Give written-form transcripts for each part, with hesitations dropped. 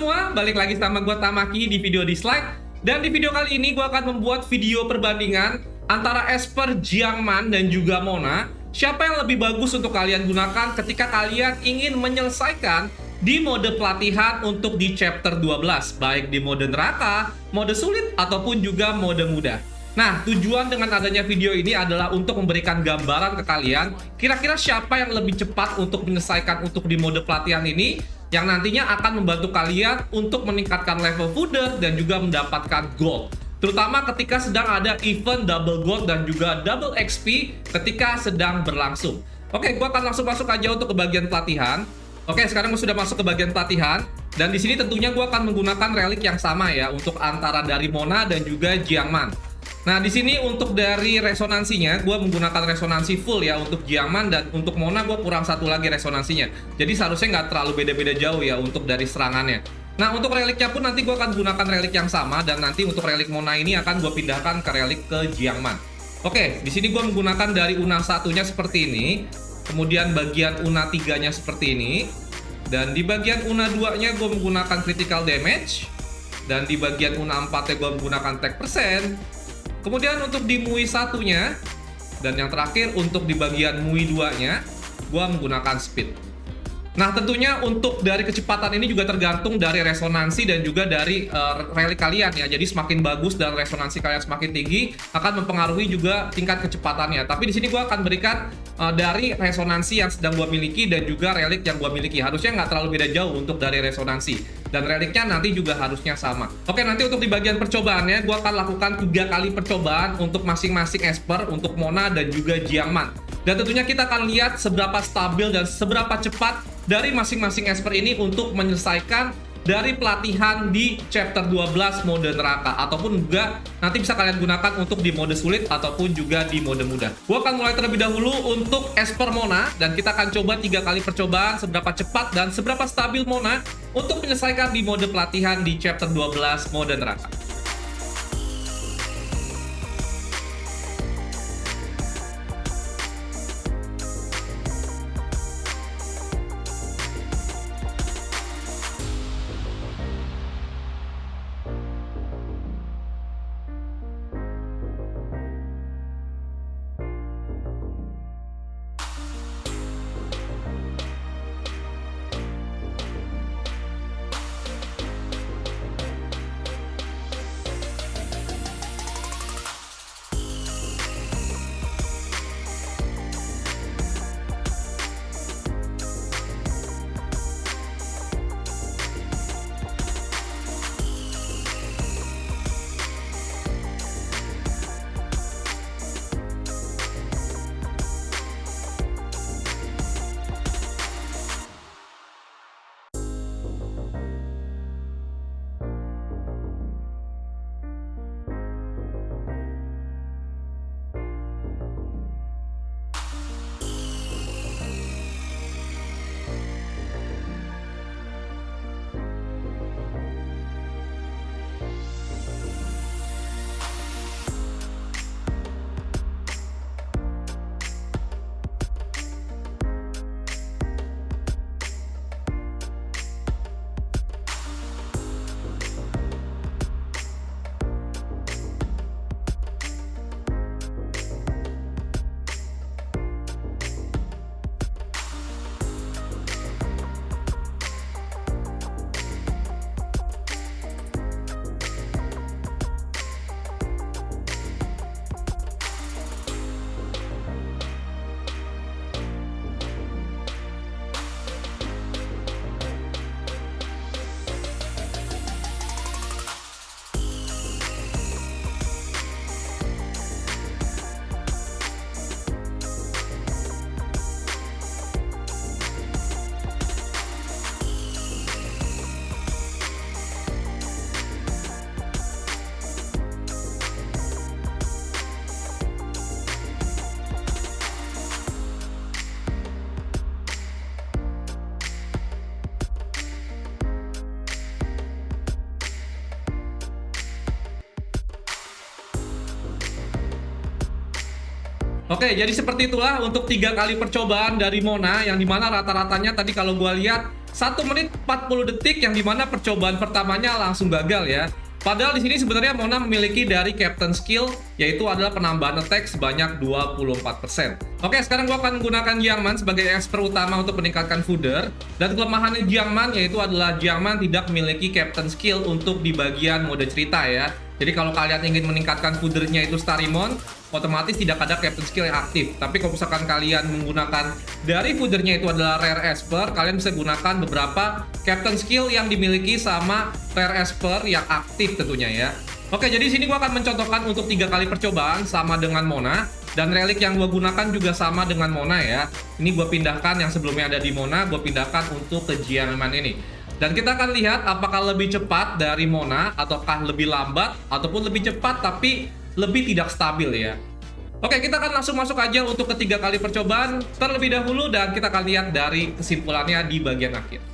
semua, balik lagi sama gue Tamaki di video Dislike. Dan di video kali ini gue akan membuat video perbandingan antara Esper, Jiangman, dan juga Mona. Siapa yang lebih bagus untuk kalian gunakan ketika kalian ingin menyelesaikan di mode pelatihan untuk di chapter 12, baik di mode neraka, mode sulit, ataupun juga mode mudah. Nah, tujuan dengan adanya video ini adalah untuk memberikan gambaran ke kalian kira-kira siapa yang lebih cepat untuk menyelesaikan untuk di mode pelatihan ini, yang nantinya akan membantu kalian untuk meningkatkan level fooder dan juga mendapatkan gold, terutama ketika sedang ada event double gold dan juga double XP ketika sedang berlangsung. Oke, gua akan langsung masuk aja untuk ke bagian pelatihan. Oke, sekarang gue sudah masuk ke bagian pelatihan, dan di sini tentunya gue akan menggunakan relik yang sama ya untuk antara dari Mona dan juga Jiangman. Nah, di sini untuk dari resonansinya, gue menggunakan resonansi full ya untuk Jiangman, dan untuk Mona gue kurang satu lagi resonansinya. Jadi seharusnya nggak terlalu beda-beda jauh ya untuk dari serangannya. Nah, untuk reliknya pun nanti gue akan gunakan relik yang sama, dan nanti untuk relik Mona ini akan gue pindahkan ke relik ke Jiangman. Oke, di sini gue menggunakan dari Una satunya seperti ini, kemudian bagian Una 3-nya seperti ini, dan di bagian Una 2-nya gue menggunakan critical damage, dan di bagian Una 4-nya gue menggunakan attack persen. Kemudian untuk di MUI 1-nya, dan yang terakhir untuk di bagian MUI 2-nya, gue menggunakan speed. Nah, tentunya untuk dari kecepatan ini juga tergantung dari resonansi dan juga dari relik kalian ya. Jadi semakin bagus dan resonansi kalian semakin tinggi akan mempengaruhi juga tingkat kecepatannya. Tapi di sini gue akan berikan dari resonansi yang sedang gue miliki dan juga relik yang gue miliki. Harusnya nggak terlalu beda jauh untuk dari resonansi. Dan reliknya nanti juga harusnya sama. Oke, nanti untuk di bagian percobaannya, gue akan lakukan 3 kali percobaan untuk masing-masing Esper, untuk Mona dan juga Jiangman. Dan tentunya kita akan lihat seberapa stabil dan seberapa cepat dari masing-masing Esper ini untuk menyelesaikan dari pelatihan di chapter 12 mode neraka, ataupun juga nanti bisa kalian gunakan untuk di mode sulit ataupun juga di mode mudah. Gue akan mulai terlebih dahulu untuk Esper Mona, dan kita akan coba 3 kali percobaan seberapa cepat dan seberapa stabil Mona untuk menyelesaikan di mode pelatihan di chapter 12 mode neraka. Oke, jadi seperti itulah untuk 3 kali percobaan dari Mona, yang dimana rata-ratanya tadi kalau gue lihat 1 menit 40 detik yang dimana percobaan pertamanya langsung gagal ya. Padahal di sini sebenarnya Mona memiliki dari Captain Skill, yaitu adalah penambahan attack sebanyak 24%. Oke, sekarang gua akan menggunakan Jiangman sebagai expert utama untuk meningkatkan fooder. Dan kelemahannya Jiangman yaitu adalah Jiangman tidak memiliki Captain Skill untuk di bagian mode cerita ya. Jadi kalau kalian ingin meningkatkan foodernya itu Starimon, otomatis tidak ada Captain Skill yang aktif. Tapi kalau misalkan kalian menggunakan dari foodernya itu adalah Rare Esper, kalian bisa gunakan beberapa Captain Skill yang dimiliki sama Rare Esper yang aktif tentunya ya. Oke, jadi sini gua akan mencontohkan untuk 3 kali percobaan sama dengan Mona. Dan relik yang gua gunakan juga sama dengan Mona ya. Ini gua pindahkan yang sebelumnya ada di Mona, gua pindahkan untuk ke Jiangman ini. Dan kita akan lihat apakah lebih cepat dari Mona, ataukah lebih lambat, ataupun lebih cepat tapi lebih tidak stabil ya. Oke, kita akan langsung masuk aja untuk ketiga kali percobaan terlebih dahulu, dan kita akan lihat dari kesimpulannya di bagian akhir.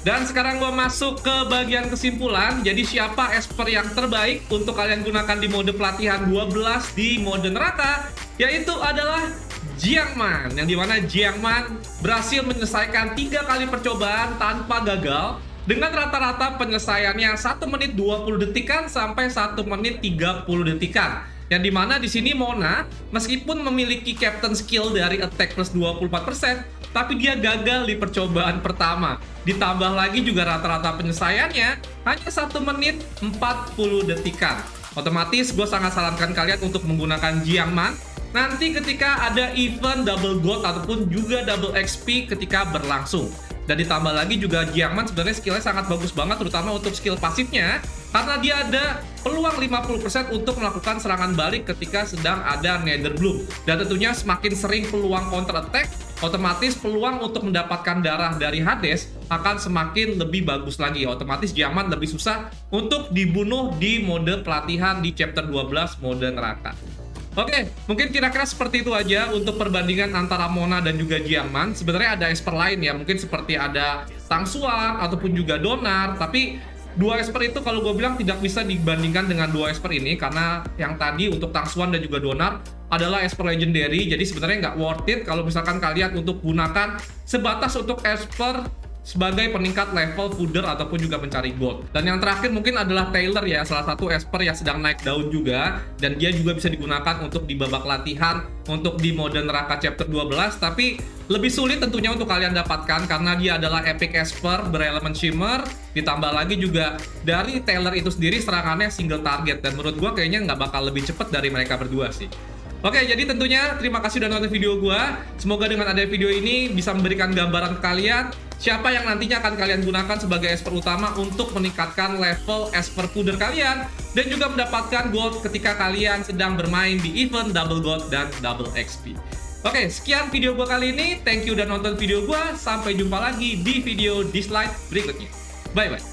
Dan sekarang gue masuk ke bagian kesimpulan. Jadi siapa esper yang terbaik untuk kalian gunakan di mode pelatihan 12 di mode neraka? Yaitu adalah Jiangman, yang dimana Jiangman berhasil menyelesaikan 3 kali percobaan tanpa gagal dengan rata-rata penyelesaiannya 1 menit 20 detikan sampai 1 menit 30 detikan. Yang dimana di sini Mona meskipun memiliki Captain Skill dari attack plus 24%, tapi dia gagal di percobaan pertama. Ditambah lagi juga rata-rata penyelesaiannya hanya 1 menit 40 detikan. Otomatis gue sangat sarankan kalian untuk menggunakan Jiangman nanti ketika ada event double gold ataupun juga double XP ketika berlangsung. Dan ditambah lagi juga Jiangman sebenarnya skillnya sangat bagus banget, terutama untuk skill pasifnya, karena dia ada peluang 50% untuk melakukan serangan balik ketika sedang ada Nether Bloom. Dan tentunya semakin sering peluang counter attack, otomatis peluang untuk mendapatkan darah dari Hades akan semakin lebih bagus lagi. Otomatis Jiangman lebih susah untuk dibunuh di mode pelatihan di chapter 12 mode neraka. Oke, mungkin kira-kira seperti itu aja untuk perbandingan antara Mona dan juga Jiangman. Sebenarnya ada esper lain ya, mungkin seperti ada Tang Xuan ataupun juga Donar, tapi dua esper itu kalau gue bilang tidak bisa dibandingkan dengan dua esper ini, karena yang tadi untuk Tang Xuan dan juga Donar adalah esper legendary, jadi sebenarnya nggak worth it kalau misalkan kalian untuk gunakan sebatas untuk esper sebagai peningkat level fooder ataupun juga mencari gold. Dan yang terakhir mungkin adalah Taylor ya, salah satu esper yang sedang naik daun juga, dan dia juga bisa digunakan untuk di babak latihan untuk di mode neraka chapter 12, tapi lebih sulit tentunya untuk kalian dapatkan karena dia adalah epic esper berelemen shimmer, ditambah lagi juga dari Taylor itu sendiri serangannya single target, dan menurut gua kayaknya nggak bakal lebih cepet dari mereka berdua sih. Oke, jadi tentunya terima kasih udah nonton video gua. Semoga dengan ada video ini bisa memberikan gambaran ke kalian siapa yang nantinya akan kalian gunakan sebagai esper utama untuk meningkatkan level esper fooder kalian dan juga mendapatkan gold ketika kalian sedang bermain di event double gold dan double XP. Oke, sekian video gua kali ini. Thank you udah nonton video gua. Sampai jumpa lagi di video di slide berikutnya. Bye bye.